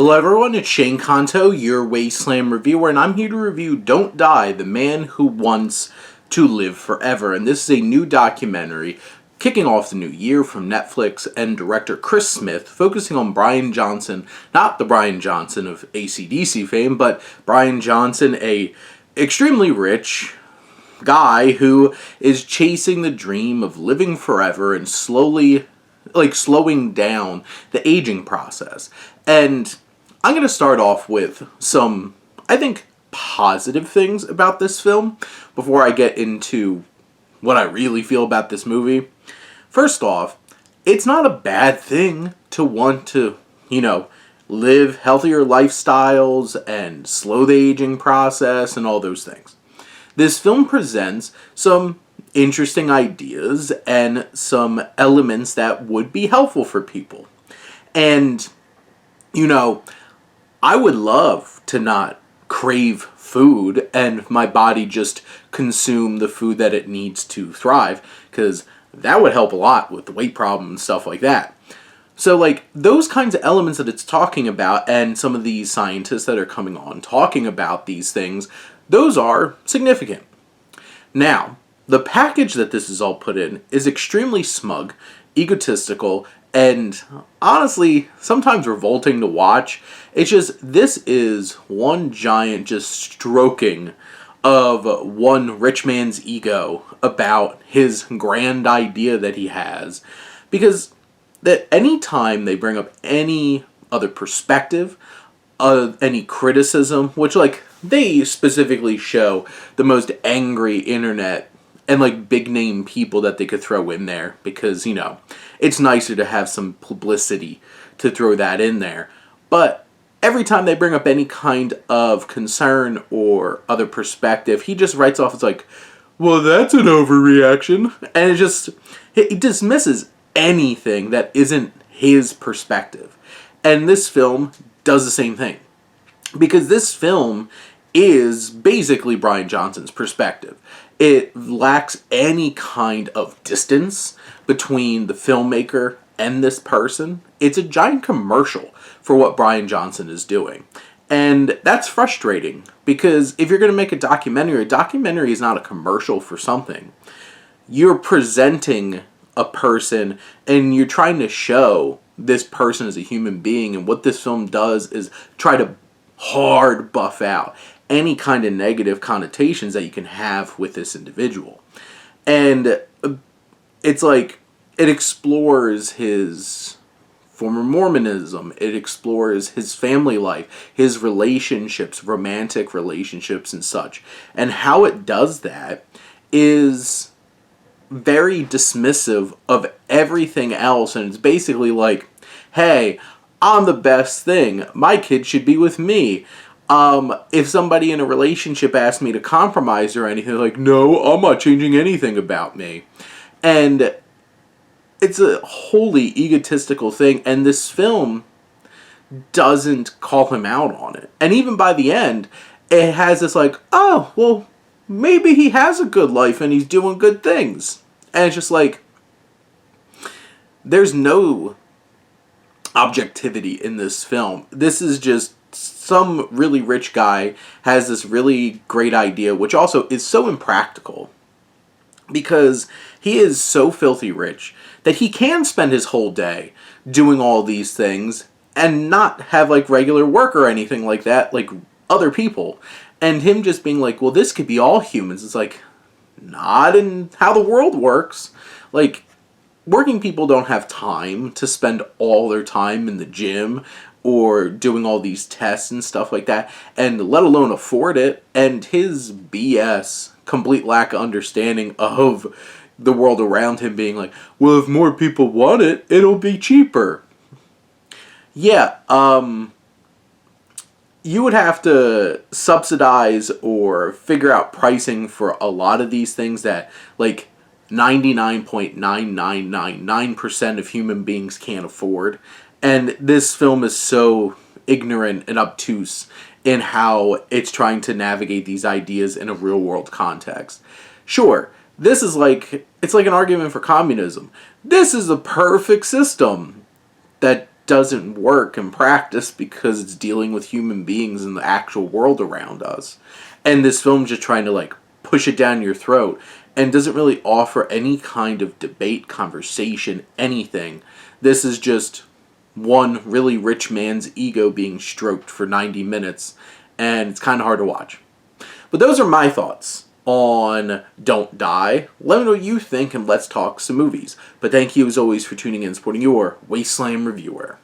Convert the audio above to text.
Hello everyone, it's Shane Kanto, your Wasteland reviewer, and I'm here to review Don't Die, the Man Who Wants to Live Forever. And this is a new documentary kicking off the new year from Netflix and director Chris Smith, focusing on Brian Johnson, not the Brian Johnson of AC/DC fame, but Brian Johnson, a extremely rich guy who is chasing the dream of living forever and slowing down the aging process. And I'm going to start off with some, I think, positive things about this film before I get into what I really feel about this movie. First off, it's not a bad thing to want to, live healthier lifestyles and slow the aging process and all those things. This film presents some interesting ideas and some elements that would be helpful for people. And, I would love to not crave food and my body just consume the food that it needs to thrive, because that would help a lot with the weight problem and stuff like that. So, those kinds of elements that it's talking about, and some of these scientists that are coming on talking about these things, those are significant. Now, the package that this is all put in is extremely smug, egotistical, and honestly, sometimes revolting to watch. It's just, this is one giant just stroking of one rich man's ego about his grand idea that he has. Because that any time they bring up any other perspective, any criticism, which they specifically show the most angry internet and big name people that they could throw in there, because it's nicer to have some publicity to throw that in there. But every time they bring up any kind of concern or other perspective, he just writes off as well, that's an overreaction. And it dismisses anything that isn't his perspective. And this film does the same thing, because this film is basically Brian Johnson's perspective. It lacks any kind of distance between the filmmaker and this person. It's a giant commercial for what Brian Johnson is doing. And that's frustrating, because if you're going to make a documentary is not a commercial for something. You're presenting a person and you're trying to show this person as a human being, and what this film does is try to hard buff out any kind of negative connotations that you can have with this individual. And it's it explores his former Mormonism, it explores his family life, his relationships, romantic relationships and such. And how it does that is very dismissive of everything else, and it's basically hey, I'm the best thing, my kid should be with me. If somebody in a relationship asks me to compromise or anything, no, I'm not changing anything about me. And it's a wholly egotistical thing, and this film doesn't call him out on it. And even by the end, it has this oh, well, maybe he has a good life and he's doing good things. And it's just there's no objectivity in this film. This is just some really rich guy has this really great idea, which also is so impractical, because he is so filthy rich that he can spend his whole day doing all these things and not have regular work or anything like that, like other people. And him just being well, this could be all humans. It's not in how the world works. Working people don't have time to spend all their time in the gym or doing all these tests and stuff like that, and let alone afford it. And his BS, complete lack of understanding of the world around him, being well, if more people want it, it'll be cheaper. Yeah, you would have to subsidize or figure out pricing for a lot of these things that 99.9999% of human beings can't afford. And this film is so ignorant and obtuse in how it's trying to navigate these ideas in a real world context. Sure, this is it's an argument for communism. This is a perfect system that doesn't work in practice because it's dealing with human beings in the actual world around us. And this film's just trying to like push it down your throat and doesn't really offer any kind of debate, conversation, anything. This is just one really rich man's ego being stroked for 90 minutes, and it's kind of hard to watch. But those are my thoughts on Don't Die. Let me know what you think, and let's talk some movies. But thank you as always for tuning in and supporting your Wasteland reviewer.